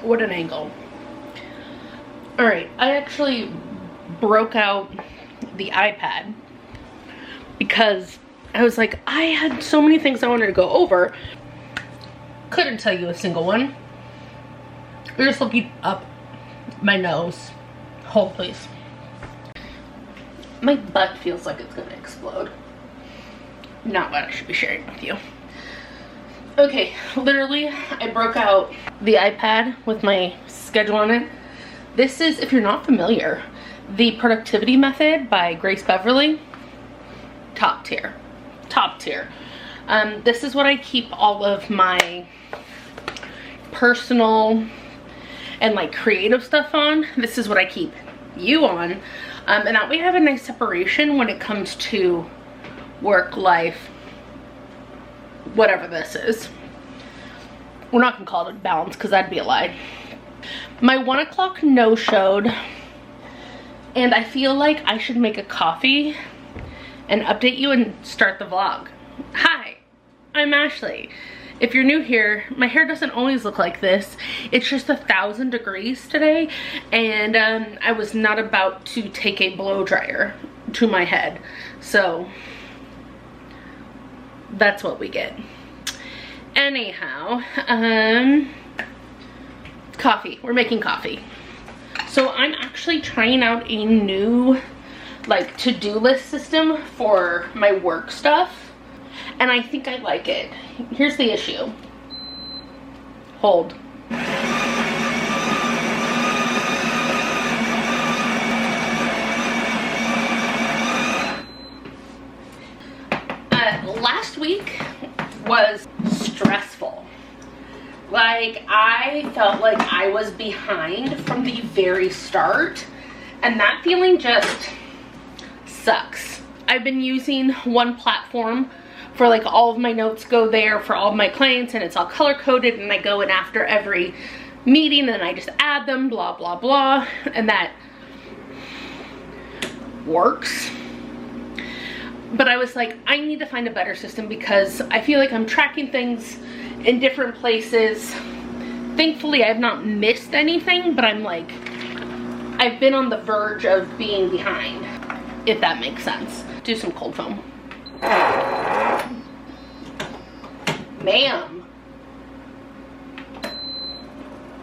What an angle. All right, I actually broke out the iPad because I was like, I had so many things I wanted to go over. Couldn't tell you a single one. You're just looking up my nose. Hold, please. My butt feels like it's gonna explode. Not what I should be sharing with you. Okay, literally, I broke out the iPad with my schedule on it. This is, if you're not familiar, the Productivity Method by Grace Beverly. Top tier. Top tier. This is what I keep all of my personal and like creative stuff on. This is what I keep you on. And that way I have a nice separation when it comes to work, life, whatever this is. We're not gonna call it balance because that'd be a lie. My 1 o'clock no-showed, and I feel like I should make a coffee and update you and start the vlog. Hi, I'm Ashley. If you're new here, my hair doesn't always look like this. It's just 1,000 degrees today, and I was not about to take a blow dryer to my head. So that's what we get. Anyhow, coffee. We're making coffee. So I'm actually trying out a new like to-do list system for my work stuff, and I think I like it. Here's the issue. Hold. Last week was stressful. Like, I felt like I was behind from the very start, and that feeling just sucks. I've been using one platform for like all of my notes go there for all of my clients, and it's all color coded, and I go in after every meeting and I just add them, blah blah blah, and that works. But I was like, I need to find a better system because I feel like I'm tracking things in different places. Thankfully, I've not missed anything, but I'm like, I've been on the verge of being behind, if that makes sense. Do some cold foam. Ma'am.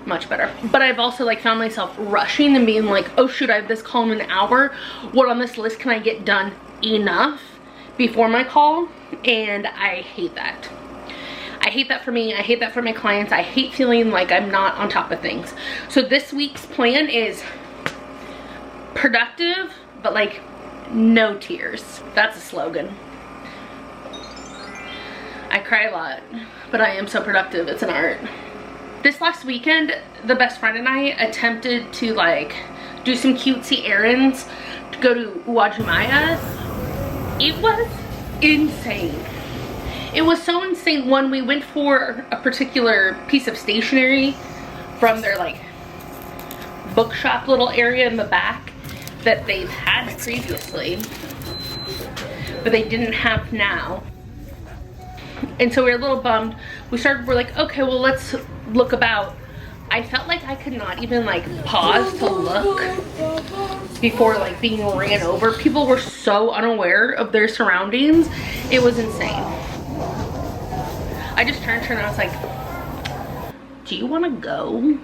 Much better. But I've also like found myself rushing and being like, oh shoot, I have this call in an hour. What on this list can I get done enough before my call? And I hate that. I hate that for me. I hate that for my clients. I hate feeling like I'm not on top of things. So this week's plan is productive, but like no tears. That's a slogan. I cry a lot, but I am so productive. It's an art. This last weekend, the best friend and I attempted to like do some cutesy errands to go to Uwajimaya. It was insane. It was so insane. One, we went for a particular piece of stationery from their like bookshop little area in the back that they've had previously, but they didn't have now. And so we were a little bummed. We're like, okay, well, let's look about. I felt like I could not even like pause to look before like being ran over. People were so unaware of their surroundings. It was insane. I just turned to her and I was like, do you want to go?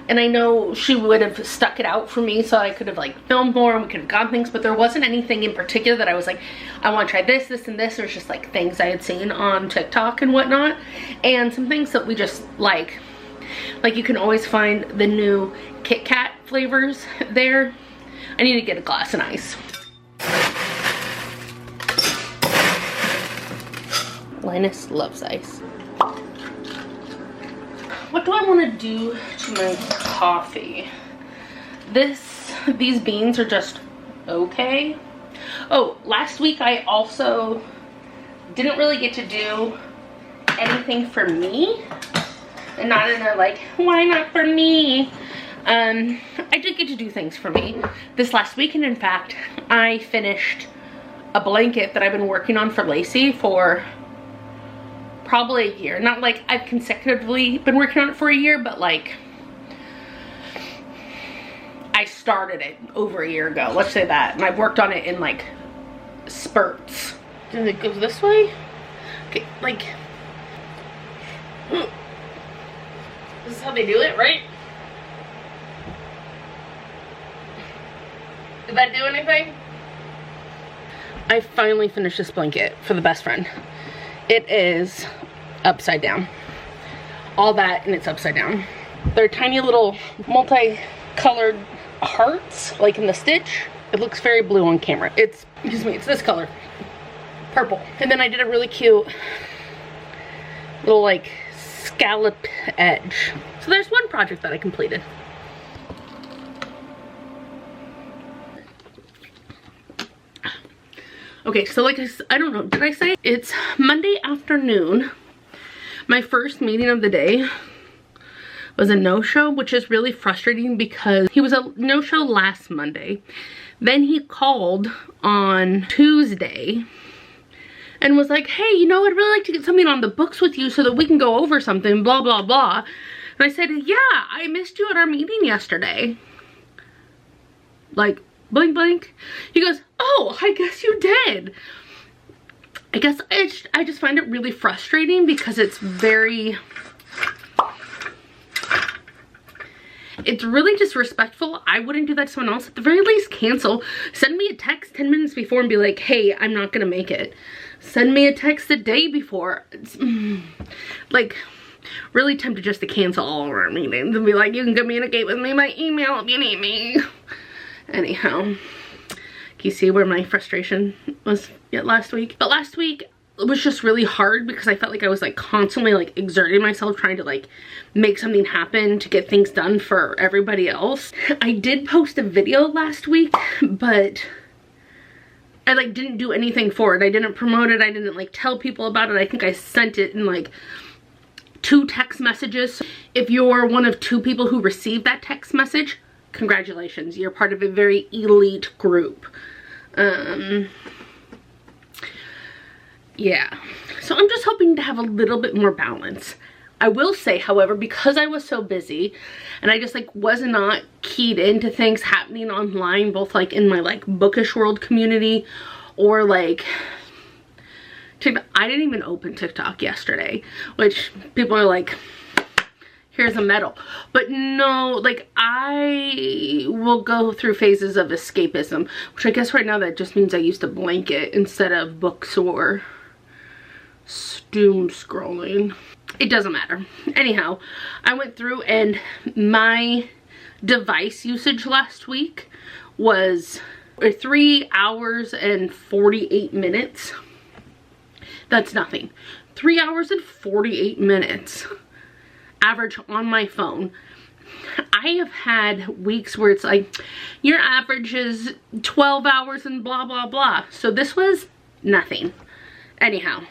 And I know she would have stuck it out for me so I could have like filmed more and we could have gone things, but there wasn't anything in particular that I was like, I want to try this, this, and this. There's just like things I had seen on TikTok and whatnot, and some things that we just like you can always find the new Kit Kat flavors there. I need to get a glass of ice. Linus loves ice. What do I want to do to my coffee? These beans are just okay. Oh, last week I also didn't really get to do anything for me. And not in a like, why not for me? I did get to do things for me this last week, and in fact, I finished a blanket that I've been working on for Lacey for probably a year. Not like I've consecutively been working on it for a year, but like I started it over a year ago, let's say that, and I've worked on it in like spurts. Does it go this way? Okay, like, this is how they do it, right? Did that do anything? I finally finished this blanket for the best friend. It is upside down. All that, and it's upside down. They're tiny little multi-colored hearts, like in the stitch. It looks very blue on camera. It's, excuse me, it's this color. Purple. And then I did a really cute little like scallop edge. So there's one project that I completed. Okay, so like I don't know, did I say? It's Monday afternoon. My first meeting of the day was a no-show, which is really frustrating because he was a no-show last Monday. Then he called on Tuesday and was like, hey, you know, I'd really like to get something on the books with you so that we can go over something, blah, blah, blah. And I said, yeah, I missed you at our meeting yesterday. Like, blink, blink. He goes, oh, I guess you did. I guess I just find it really frustrating because it's really disrespectful. I wouldn't do that to someone else. At the very least, cancel. Send me a text 10 minutes before and be like, hey, I'm not gonna make it. Send me a text the day before. It's, like, really tempted just to cancel all of our meetings and be like, you can communicate with me by email if you need me. Anyhow, can you see where my frustration was last week? But last week it was just really hard because I felt like I was like constantly like exerting myself trying to like make something happen to get things done for everybody else. I did post a video last week, but I like didn't do anything for it. I didn't promote it. I didn't like tell people about it. I think I sent it in like 2 text messages. If you're one of 2 people who received that text message, congratulations, you're part of a very elite group. Yeah, so I'm just hoping to have a little bit more balance. I will say, however, because I was so busy and I just like was not keyed into things happening online, both like in my like bookish world community or like TikTok. I didn't even open TikTok yesterday, which people are like, here's a medal. But no, like I will go through phases of escapism, which I guess right now that just means I used a blanket instead of books or doom scrolling. It doesn't matter. Anyhow, I went through and my device usage last week was 3 hours and 48 minutes. That's nothing. 3 hours and 48 minutes average on my phone. I have had weeks where it's like your average is 12 hours and blah blah blah. So this was nothing. Anyhow,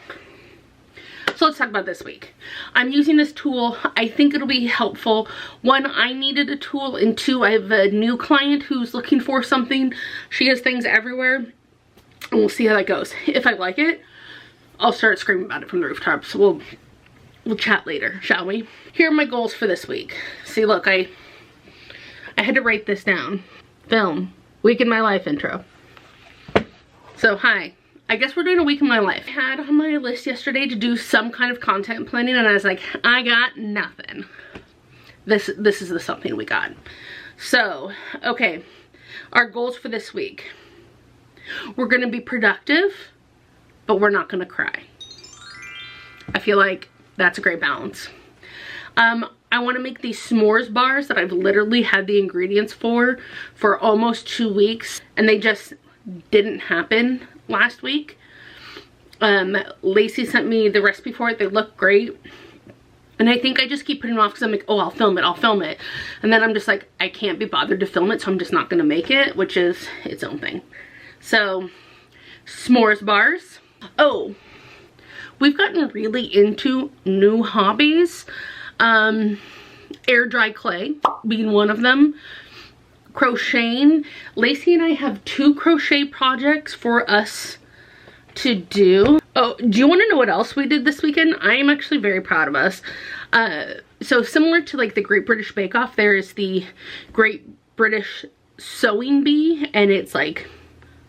so let's talk about this week. I'm using this tool. I think it'll be helpful. 1, I needed a tool, and 2, I have a new client who's looking for something. She has things everywhere, and we'll see how that goes. If I like it, I'll start screaming about it from the rooftops. We'll chat later, shall we? Here are my goals for this week. See, look, I had to write this down. Film, week in my life intro. So, hi. I guess we're doing a week in my life. I had on my list yesterday to do some kind of content planning, and I was like, I got nothing. This is the something we got. So, okay, our goals for this week. We're gonna be productive, but we're not gonna cry. I feel like that's a great balance. I want to make these s'mores bars that I've literally had the ingredients for almost 2 weeks, and they just didn't happen last week. Lacey sent me the recipe for it. They look great, and I think I just keep putting it off because I'm like, oh, I'll film it, and then I'm just like, I can't be bothered to film it, so I'm just not gonna make it, which is its own thing. So, s'mores bars. Oh, we've gotten really into new hobbies. Air dry clay being one of them. Crocheting. Lacey and I have 2 crochet projects for us to do. Oh, do you want to know what else we did this weekend? I am actually very proud of us. So similar to like the Great British Bake Off, there is the Great British Sewing Bee, and it's like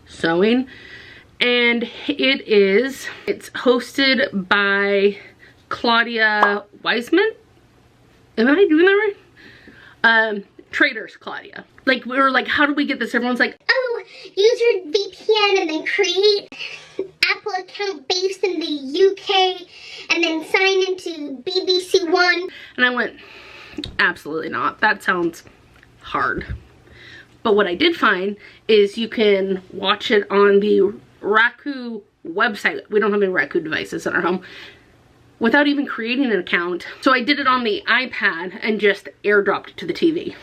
sewing. And it's hosted by Claudia Wiseman. Am I doing that right? Traders Claudia. Like, we were like, how do we get this? Everyone's like, oh, use your VPN and then create Apple account based in the UK and then sign into BBC One. and I went, absolutely not. That sounds hard. But what I did find is you can watch it on the Roku website. We don't have any Roku devices in our home, without even creating an account. So I did it on the iPad and just airdropped it to the TV.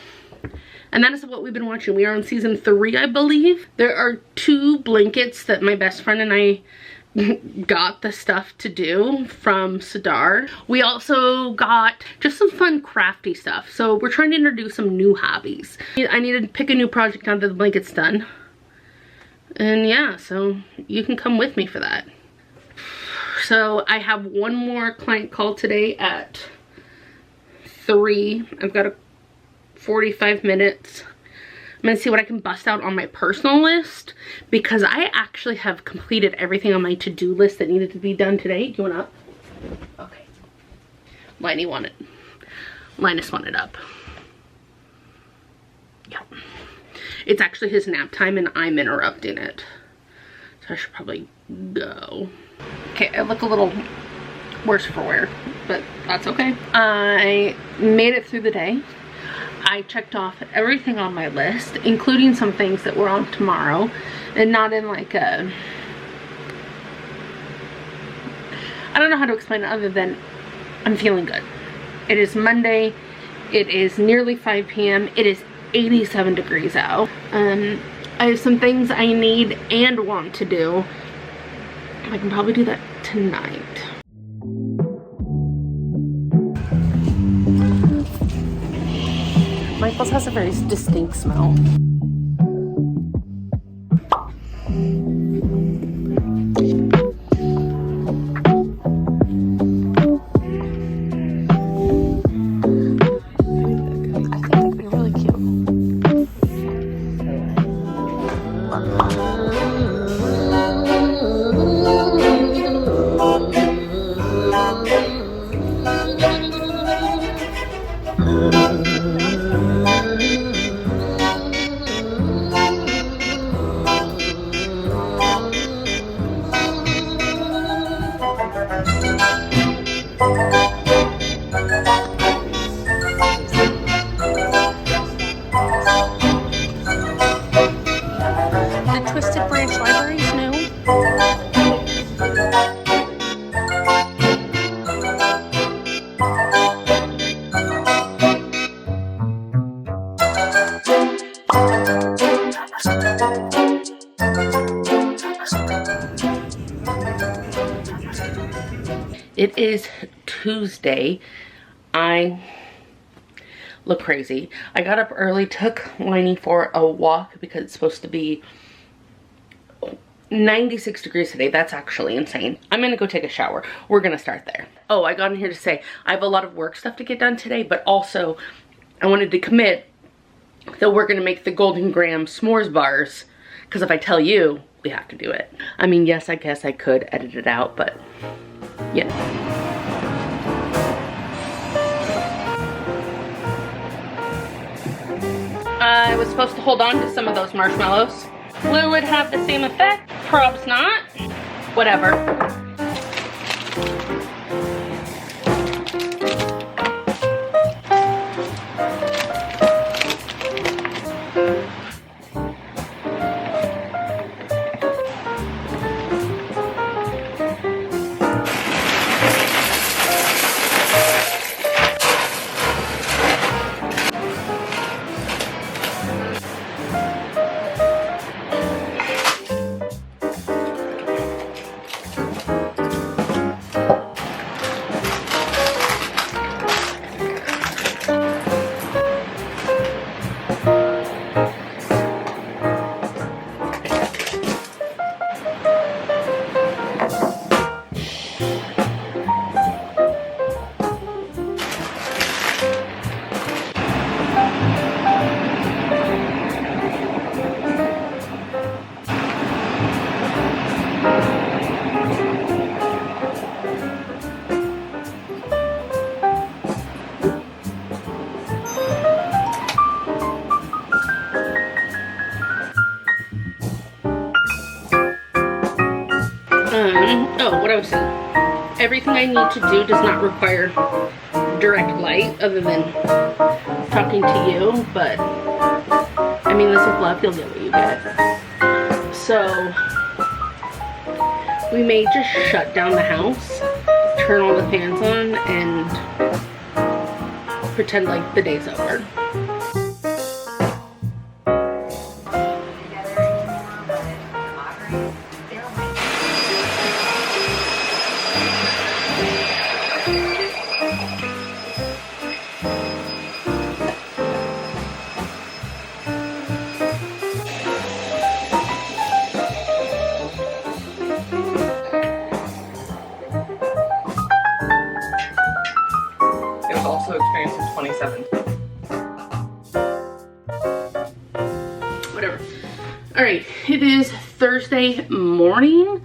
And that is what we've been watching. We are on season 3, I believe. There are 2 blankets that my best friend and I got the stuff to do from Sadar. We also got just some fun crafty stuff. So we're trying to introduce some new hobbies. I need to pick a new project now that the blanket's done. And yeah, so you can come with me for that. So I have one more client call today at 3. I've got a 45 minutes. I'm gonna see what I can bust out on my personal list, because I actually have completed everything on my to-do list that needed to be done today. Do you want up? Okay. Linus wanted up. Yeah. It's actually his nap time and I'm interrupting it. So I should probably go. Okay, I look a little worse for wear, but that's okay. I made it through the day. I checked off everything on my list, including some things that were on tomorrow, and not in like a, I don't know how to explain it other than I'm feeling good. It is Monday. It is nearly 5 p.m. It is 87 degrees out. I have some things I need and want to do. I can probably do that tonight. Michael's has a very distinct smell. It is Tuesday. I look crazy. I got up early, took Liney for a walk because it's supposed to be 96 degrees today. That's actually insane. I'm gonna go take a shower. We're gonna start there. Oh, I got in here to say I have a lot of work stuff to get done today, but also I wanted to commit that we're gonna make the Golden Graham s'mores bars, because if I tell you, we have to do it. I mean, yes, I guess I could edit it out, but yeah. I was supposed to hold on to some of those marshmallows. Will it have the same effect? Probs not. Whatever. I need to do does not require direct light other than talking to you, but I mean, this is love, you'll get what you get. So we may just shut down the house, turn all the fans on, and pretend like the day's over. Also experienced in 2017. Whatever. Alright, it is Thursday morning,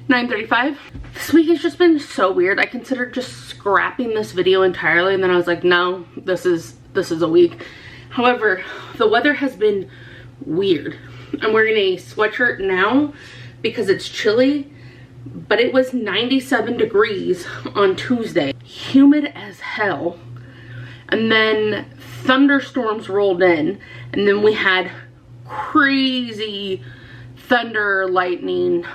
9:35. This week has just been so weird. I considered just scrapping this video entirely, and then I was like, no, this is a week. However, the weather has been weird. I'm wearing a sweatshirt now because it's chilly, but it was 97 degrees on Tuesday. Humid as hell. And then thunderstorms rolled in, and then we had crazy thunder, lightning,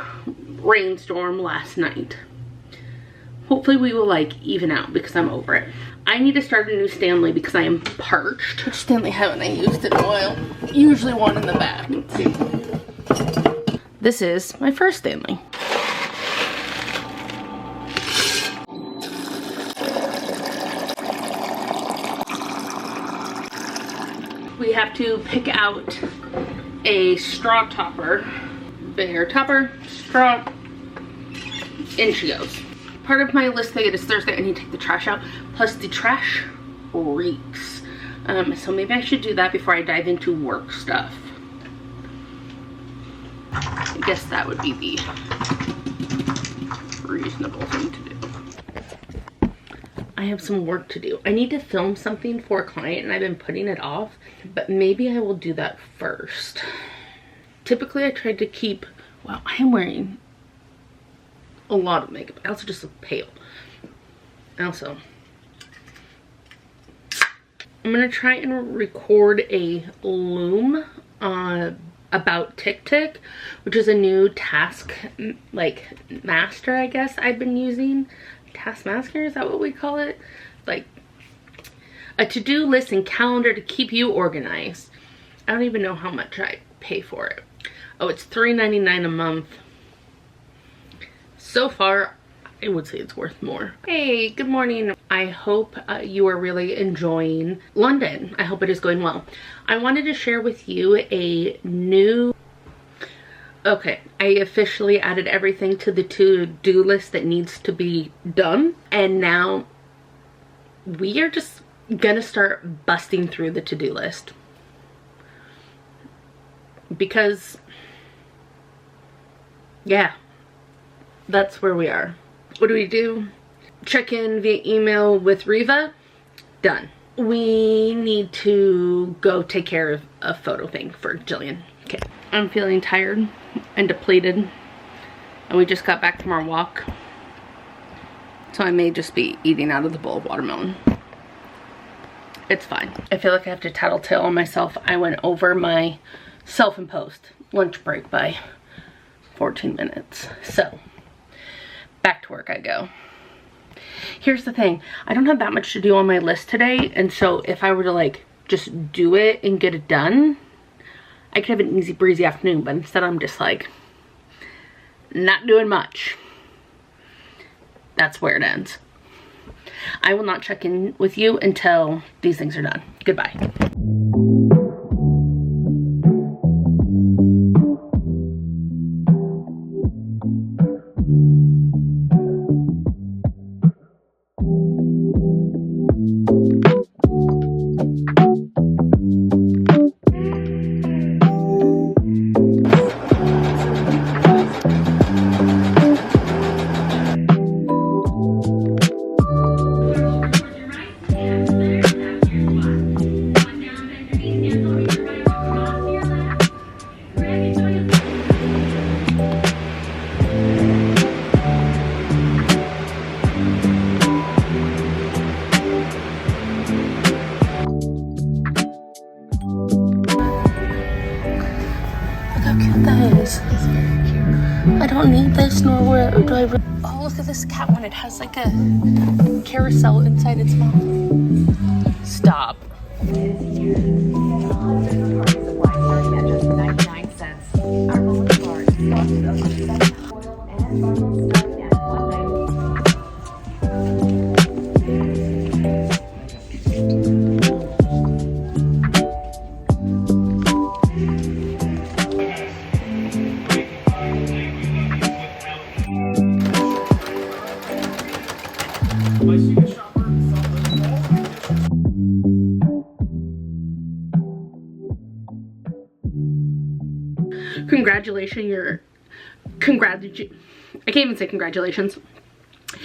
rainstorm last night. Hopefully we will like even out because I'm over it. I need to start a new Stanley because I am parched. Which Stanley haven't I used in a while? Usually one in the back. Let's see. This is my first Stanley. We have to pick out a straw topper. Bear topper, straw, in she goes. Part of my list that it is Thursday, I need to take the trash out. Plus the trash reeks. So maybe I should do that before I dive into work stuff. I guess that would be the reasonable thing to do. I have some work to do. I need to film something for a client and I've been putting it off, but maybe I will do that first. Typically I try to keep, wow, I am wearing a lot of makeup. I also just look pale. Also, I'm gonna try and record a loom about TikTok, which is a new task, like, master, I guess, I've been using. Taskmaster, is that what we call it? Like a to-do list and calendar to keep you organized. I don't even know how much I pay for it. Oh, it's $3.99 a month. So far, I would say it's worth more. Hey, good morning. I hope you are really enjoying London. I hope it is going well. I wanted to share with you a new... Okay, I officially added everything to the to-do list that needs to be done. And now we are just gonna start busting through the to-do list. Because, yeah, that's where we are. What do we do? Check in via email with Riva. Done. We need to go take care of a photo thing for Jillian. Okay. I'm feeling tired and depleted, and we just got back from our walk, so I may just be eating out of the bowl of watermelon. It's fine. I feel like I have to tattletale on myself. I went over my self-imposed lunch break by 14 minutes. So back to work I go. Here's the thing, I don't have that much to do on my list today, and so if I were to like just do it and get it done, I could have an easy breezy afternoon, but instead I'm just like not doing much. That's where it ends. I will not check in with you until these things are done. Goodbye. don't need this, nor do I. Oh, look at this cat one. It has like a carousel inside its mouth. Stop. Congratulations, I can't even say congratulations.